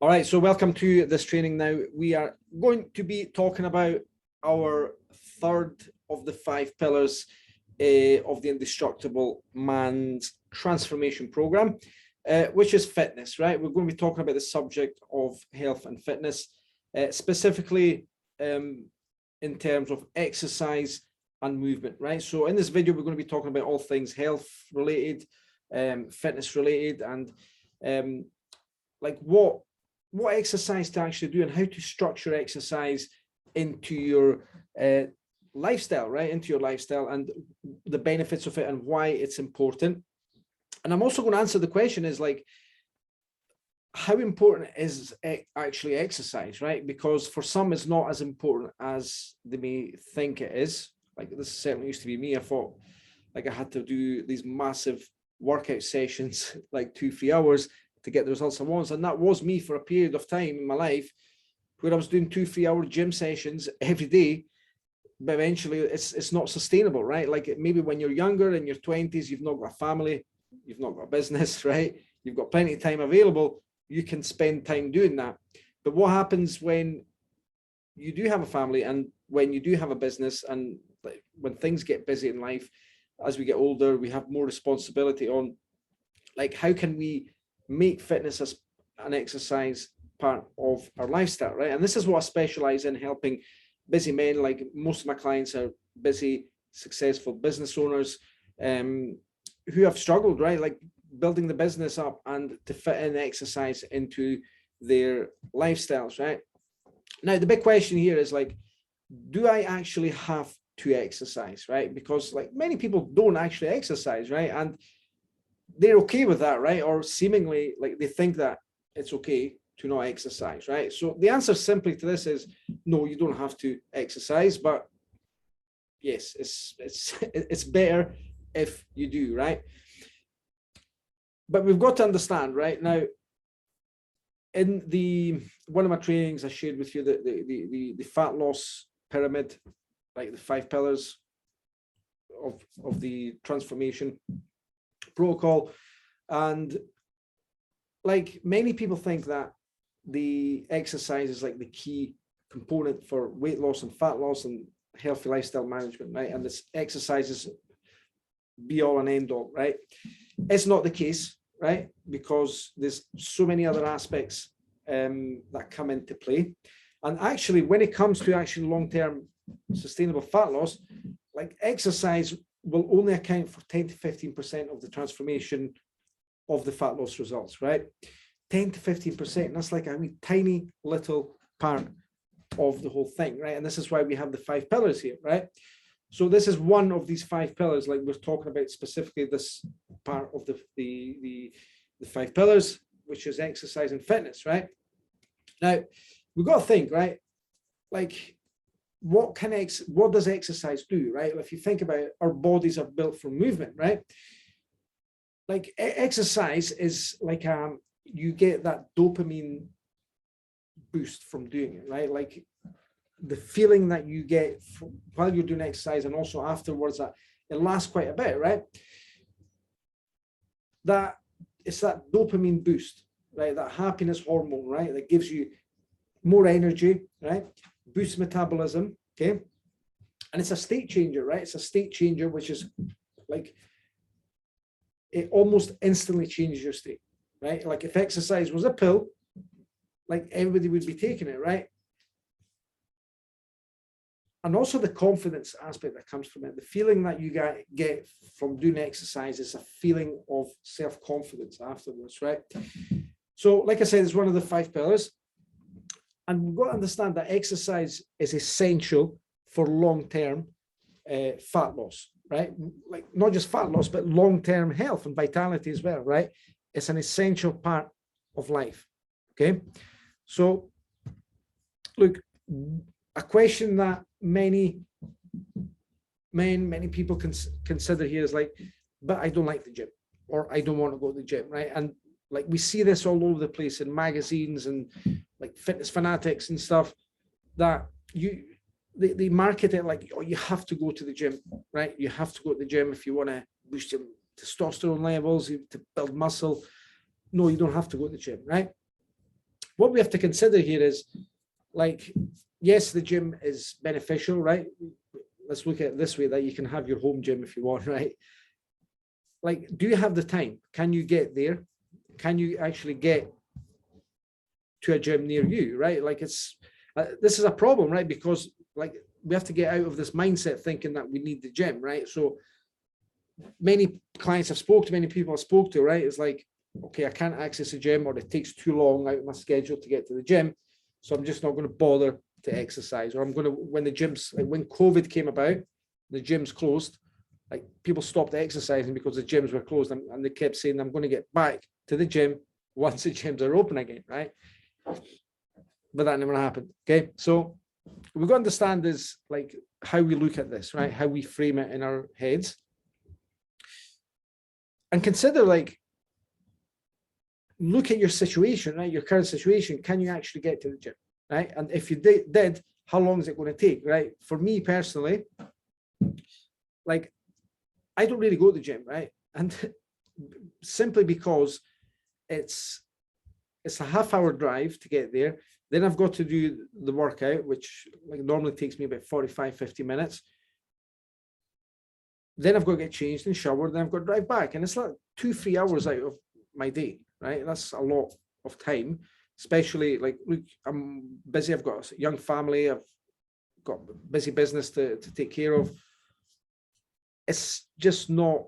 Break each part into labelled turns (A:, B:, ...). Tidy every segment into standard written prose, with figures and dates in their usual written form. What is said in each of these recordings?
A: All right, so welcome to this training now. We are going to be talking about our third of the 5 pillars of the Indestructible Man's transformation program, which is fitness, right? We're going to be talking about the subject of health and fitness, specifically in terms of exercise and movement, right? So in this video, we're going to be talking about all things health related, fitness related, and like what exercise to actually do and how to structure exercise into your lifestyle, right? Into your lifestyle and the benefits of it and why it's important. And I'm also going to answer the question is like, how important is actually exercise, right? Because for some, it's not as important as they may think it is. Like this certainly used to be me. I thought like I had to do these massive workout sessions, like 2-3 hours to get the results I want. And that was me for a period of time in my life where I was doing 2-3 hour gym sessions every day. But eventually it's not sustainable, right? Like maybe when you're younger in your 20s, you've not got a family, you've not got a business, right? You've got plenty of time available. You can spend time doing that. But what happens when you do have a family and when you do have a business and when things get busy in life, as we get older, we have more responsibility on like, how can we make fitness as an exercise part of our lifestyle, right? And this is what I specialize in, helping busy men. Like most of my clients are busy, successful business owners who have struggled, right? Like building the business up and to fit in exercise into their lifestyles, right? Now, the big question here is like, do I actually have to exercise, right? Because like many people don't actually exercise, right? And they're okay with that, right? Or seemingly like they think that it's okay to not exercise, right? So the answer simply to this is no, you don't have to exercise, but yes, it's better if you do, right? But we've got to understand, right? Now, in one of my trainings, I shared with you the fat loss pyramid, like the 5 pillars of the transformation protocol. And like many people think that the exercise is like the key component for weight loss and fat loss and healthy lifestyle management, right? And this exercise is be all and end all, right? It's not the case, right? Because there's so many other aspects that come into play. And actually, when it comes to actually long-term sustainable fat loss, like exercise will only account for 10 to 15% of the transformation of the fat loss results, right? 10 to 15%, that's like a tiny little part of the whole thing, right? And this is why we have the 5 pillars here, right? So this is one of these 5 pillars, like we're talking about specifically this part of the 5 pillars, which is exercise and fitness, right? Now, we've got to think, right? Like, what does exercise do, right? If you think about it, our bodies are built for movement, right? Like exercise is like you get that dopamine boost from doing it, right? Like the feeling that you get while you're doing exercise and also afterwards, that it lasts quite a bit, right? That it's that dopamine boost, right? That happiness hormone, right? That gives you more energy, right? Boosts metabolism, okay? And it's a state changer, right? It's a state changer, which is like, it almost instantly changes your state, right? Like if exercise was a pill, like everybody would be taking it, right? And also the confidence aspect that comes from it, the feeling that you get from doing exercise is a feeling of self-confidence afterwards, right? So like I said, it's one of the 5 pillars. And we've got to understand that exercise is essential for long-term fat loss, right? Like not just fat loss, but long-term health and vitality as well, right? It's an essential part of life, okay? So, look, a question that many people consider here is like, but I don't like the gym, or I don't want to go to the gym, right? And like we see this all over the place in magazines and like Fitness Fanatics and stuff, that they market it like, oh, you have to go to the gym, right? You have to go to the gym if you want to boost your testosterone levels, to build muscle. No, you don't have to go to the gym, right? what we have to consider here is, like, yes, the gym is beneficial, right? Let's look at it this way, that you can have your home gym if you want, right? Like, do you have the time? Can you get there? Can you actually get to a gym near you, right? Like, it's this is a problem, right? Because, like, we have to get out of this mindset thinking that we need the gym, right? So many clients I've spoke to, many people I've spoke to, right? It's like, okay, I can't access a gym, or it takes too long out of my schedule to get to the gym, so I'm just not going to bother to exercise. Or I'm going to, when the gyms, like when COVID came about, the gyms closed, like people stopped exercising because the gyms were closed, and they kept saying, I'm going to get back to the gym once the gyms are open again, right? But that never happened. Okay, so we've got to understand is, like, how we look at this, right? How we frame it in our heads, and consider, like, look at your situation, right? Your current situation. Can you actually get to the gym, right? And if you did, how long is it going to take, right? For me personally, like, I don't really go to the gym, right? And simply because it's a half-hour drive to get there. Then I've got to do the workout, which, like, normally takes me about 45, 50 minutes. Then I've got to get changed and showered. Then I've got to drive back. And it's like 2-3 hours out of my day, right? That's a lot of time, especially, like, look, I'm busy. I've got a young family. I've got busy business to take care of. It's just not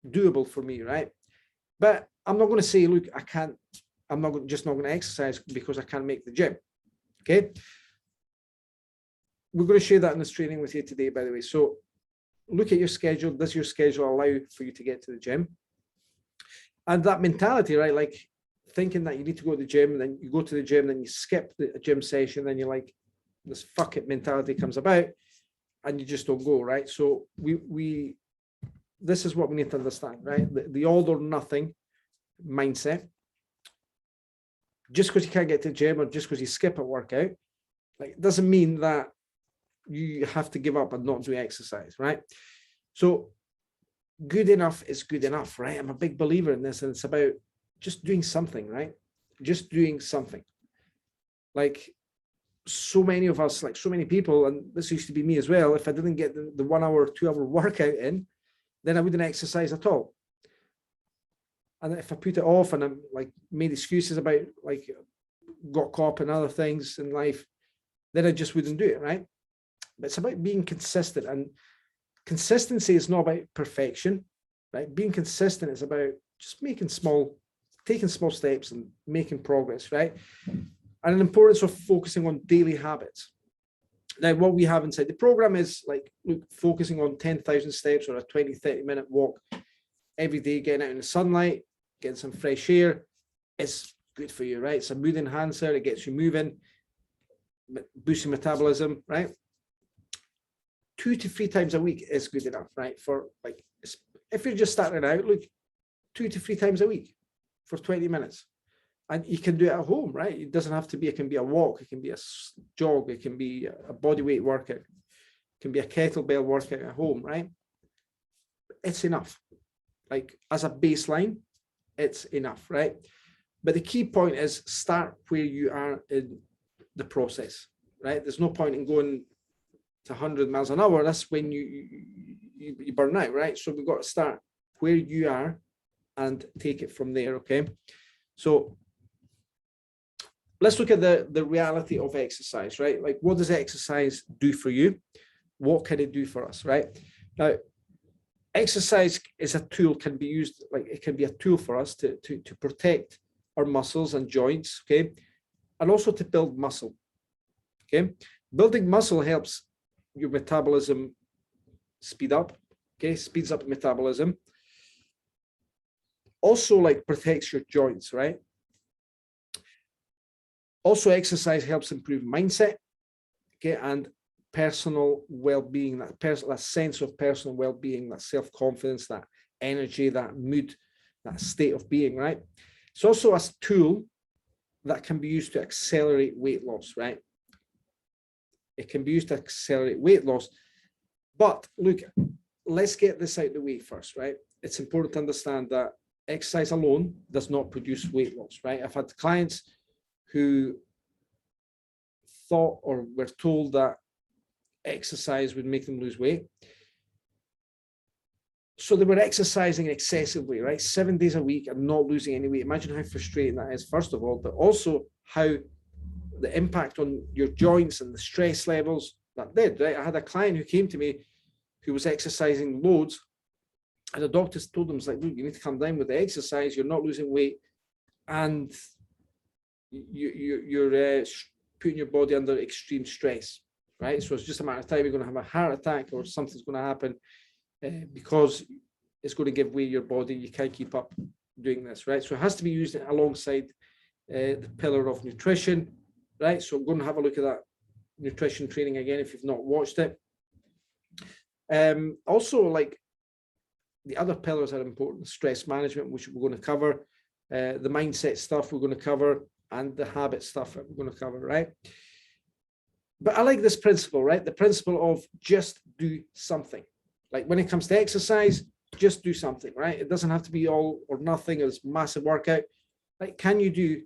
A: doable for me, right? But I'm not going to say, look, I can't, I'm not just not going to exercise because I can't make the gym. Okay. We're going to share that in this training with you today, by the way. So look at your schedule. Does your schedule allow for you to get to the gym? And that mentality, right? Like, thinking that you need to go to the gym, and then you go to the gym, then you skip the gym session, then you're like, this fuck it mentality comes about, and you just don't go, right? So this is what we need to understand, right? The all or nothing mindset. Just because you can't get to the gym, or just because you skip a workout, like, it doesn't mean that you have to give up and not do exercise, right? So good enough is good enough, right? I'm a big believer in this, and it's about just doing something, right? Just doing something. Like, so many of us, like so many people, and this used to be me as well, if I didn't get the 1 hour, 2 hour workout in, then I wouldn't exercise at all. And if I put it off and I'm like made excuses about, like, got caught up in other things in life, then I just wouldn't do it, right? But it's about being consistent, and consistency is not about perfection, right? Being consistent is about just taking small steps and making progress, right? And an importance of focusing on daily habits. Now, what we have inside the program is, like, look, focusing on 10,000 steps or a 20-30 minute walk every day, getting out in the sunlight, getting some fresh air is good for you, right? It's a mood enhancer. It gets you moving, boosting metabolism, right? 2 to 3 times a week is good enough, right? For, like, if you're just starting out, look, 2 to 3 times a week for 20 minutes. And you can do it at home, right? It doesn't have to be, it can be a walk, it can be a jog, it can be a body weight workout, it can be a kettlebell workout at home, right? It's enough. Like, as a baseline, it's enough, right? But the key point is, start where you are in the process, right? There's no point in going to 100 miles an hour. That's when you burn out, right? So we've got to start where you are and take it from there, okay? So let's look at the reality of exercise, right? Like, what does exercise do for you? What can it do for us, right? Now, exercise is a tool, can be used, like, it can be a tool for us to protect our muscles and joints, okay? And also to build muscle, okay? Building muscle helps your metabolism speed up, okay? Speeds up metabolism. Also, like, protects your joints, right? Also, exercise helps improve mindset, okay, and personal well-being, that sense of personal well-being, that self-confidence, that energy, that mood, that state of being, right? It's also a tool that can be used to accelerate weight loss, right? It can be used to accelerate weight loss. But look, let's get this out of the way first, right? It's important to understand that exercise alone does not produce weight loss, right? I've had clients who thought or were told that exercise would make them lose weight. So they were exercising excessively, right? 7 days a week and not losing any weight. Imagine how frustrating that is, first of all, but also how the impact on your joints and the stress levels that did, right? I had a client who came to me who was exercising loads, and the doctors told him, like, look, you need to come down with the exercise, you're not losing weight, and you're putting your body under extreme stress, right? So it's just a matter of time you're going to have a heart attack or something's going to happen because it's going to give way your body. You can't keep up doing this, right? So it has to be used alongside the pillar of nutrition, right? So I'm going to have a look at that nutrition training again if you've not watched it. Also, like, the other pillars are important: stress management, which we're going to cover, the mindset stuff we're going to cover, and the habit stuff that we're going to cover, right? But I like this principle, right? The principle of just do something. Like when it comes to exercise, just do something, right? It doesn't have to be all or nothing or this massive workout. Like, can you do,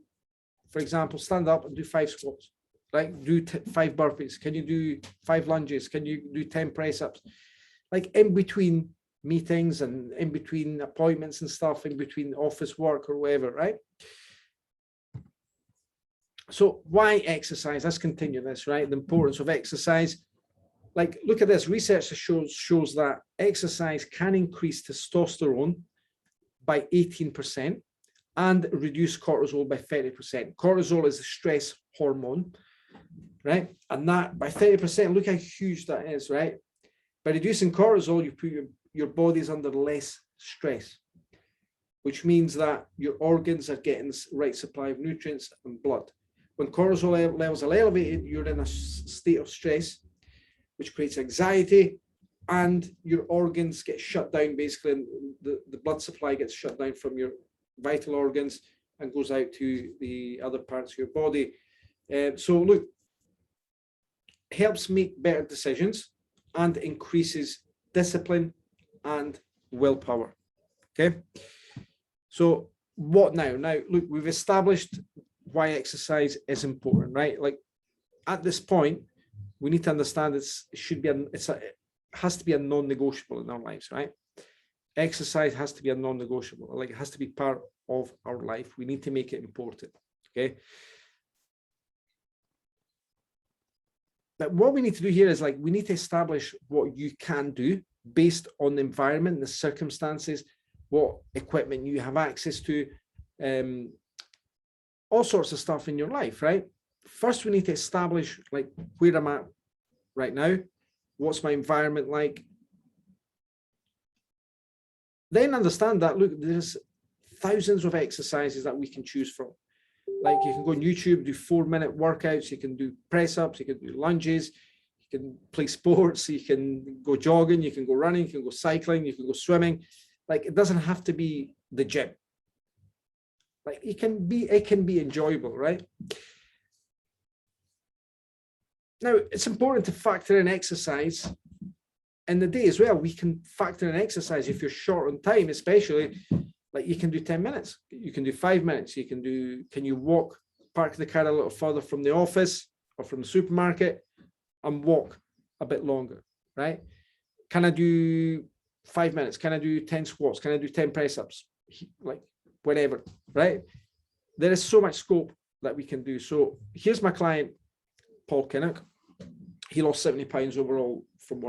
A: for example, stand up and do 5 squats, right? Do 5 burpees. Can you do 5 lunges? Can you do 10 press ups? Like in between meetings and in between appointments and stuff, in between office work or whatever, right? So why exercise? Let's continue this, right? The importance of exercise. Like, look at this. Research shows that exercise can increase testosterone by 18% and reduce cortisol by 30%. Cortisol is a stress hormone, right? And that by 30%, look how huge that is, right? By reducing cortisol, you put your body's under less stress, which means that your organs are getting the right supply of nutrients and blood. When cortisol levels are elevated, you're in a state of stress, which creates anxiety, and your organs get shut down, basically, and the blood supply gets shut down from your vital organs and goes out to the other parts of your body. So look, helps make better decisions and increases discipline and willpower. Okay, so what now? Now, look, we've established why exercise is important, right? Like, at this point, we need to understand it has to be a non-negotiable in our lives, right? Exercise has to be a non-negotiable. Like, it has to be part of our life. We need to make it important. Okay. But what we need to do here is, like, we need to establish what you can do based on the environment, the circumstances, what equipment you have access to, all sorts of stuff in your life, right? First, we need to establish, like, where I'm at right now. What's my environment like? Then understand that, look, there's thousands of exercises that we can choose from. Like, you can go on YouTube, do 4-minute workouts, you can do press ups, you can do lunges, you can play sports, you can go jogging, you can go running, you can go cycling, you can go swimming. Like, it doesn't have to be the gym. Like, it can be enjoyable, right? Now, it's important to factor in exercise in the day as well. We can factor in exercise if you're short on time, especially. Like, you can do 10 minutes, you can do 5 minutes, can you walk, park the car a little further from the office or from the supermarket and walk a bit longer, right? Can I do 5 minutes? Can I do 10 squats? Can I do 10 press ups? Like, whatever, right? There is so much scope that we can do. So here's my client, Paul Kinnock. He lost 70 pounds overall from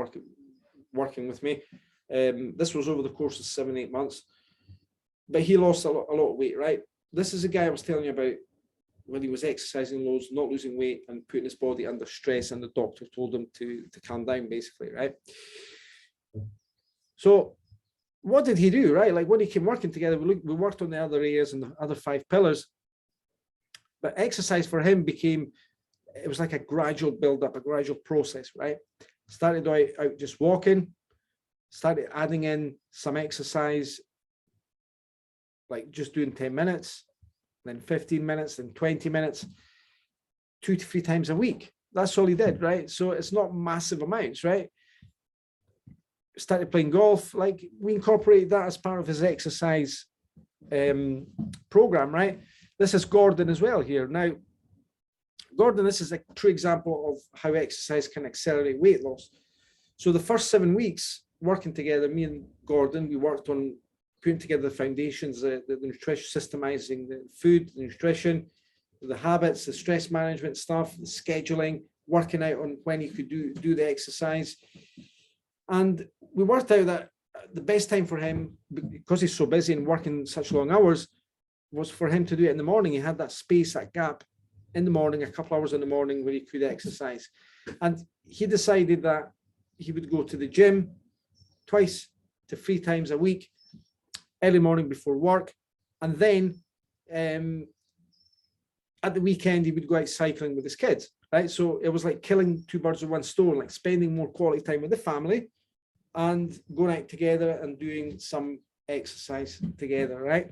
A: working with me. This was over the course of 7-8 months. But he lost a lot of weight, right? This is a guy I was telling you about when he was exercising loads, not losing weight, and putting his body under stress, and the doctor told him to calm down, basically, right? So what did he do, right? Like, when he came working together, we worked on the other areas and the other 5 pillars. But exercise for him it was like a gradual build-up, a gradual process, right? Started out just walking, started adding in some exercise, like just doing 10 minutes, then 15 minutes, then 20 minutes, 2 to 3 times a week. That's all he did, right? So it's not massive amounts, right? Started playing golf. Like, we incorporate that as part of his exercise program, right? This is Gordon as well here. Now, Gordon, this is a true example of how exercise can accelerate weight loss. So the first 7 weeks working together, me and Gordon, we worked on putting together the foundations, the nutrition, systemizing the food, the nutrition, the habits, the stress management stuff, the scheduling, working out on when he could do the exercise. And we worked out that the best time for him, because he's so busy and working such long hours, was for him to do it in the morning. He had that space, that gap in the morning, a couple hours in the morning where he could exercise. And he decided that he would go to the gym 2 to 3 times a week, early morning before work. And then at the weekend, he would go out cycling with his kids, right? So it was like killing 2 birds with 1 stone, like spending more quality time with the family and going out together and doing some exercise together, right?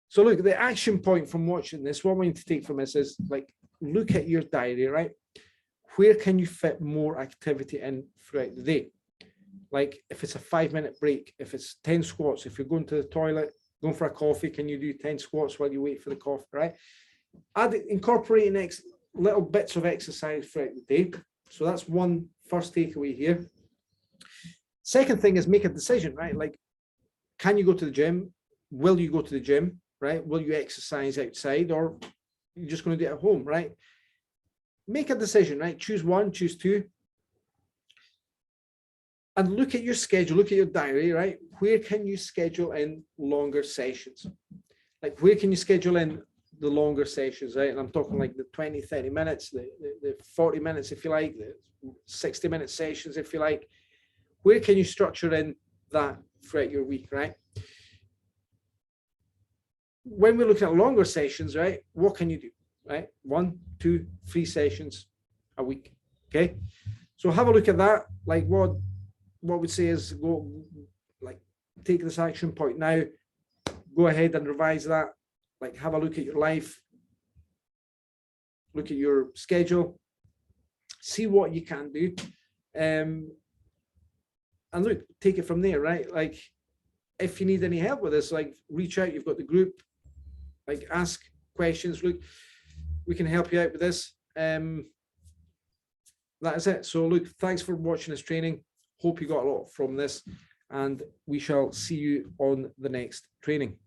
A: So look, the action point from watching this, what I want you to take from this is like, look at your diary, right? Where can you fit more activity in throughout the day? Like if it's a 5-minute break, if it's 10 squats, if you're going to the toilet, going for a coffee, can you do 10 squats while you wait for the coffee, right? Incorporating little bits of exercise throughout the day. So that's one first takeaway here. Second thing is make a decision, right? Like, can you go to the gym? Will you go to the gym, right? Will you exercise outside, or you're just going to do it at home, right? Make a decision, right? Choose one, choose two. And look at your schedule, look at your diary, right? Where can you schedule in longer sessions? Like, where can you schedule in the longer sessions, right? And I'm talking like the 20, 30 minutes, the 40 minutes, if you like, the 60-minute sessions, if you like. Where can you structure in that throughout your week, right? When we're looking at longer sessions, right, what can you do, right? 1, 2, 3 sessions a week, okay? So have a look at that. Like what we'd say is go, like, take this action point now, go ahead and revise that. Like, have a look at your life, look at your schedule, see what you can do, and look, take it from there, right? Like, if you need any help with this, like, reach out. You've got the group. Like, ask questions. Look, we can help you out with this. That is it. So look, thanks for watching this training. Hope you got a lot from this, and we shall see you on the next training.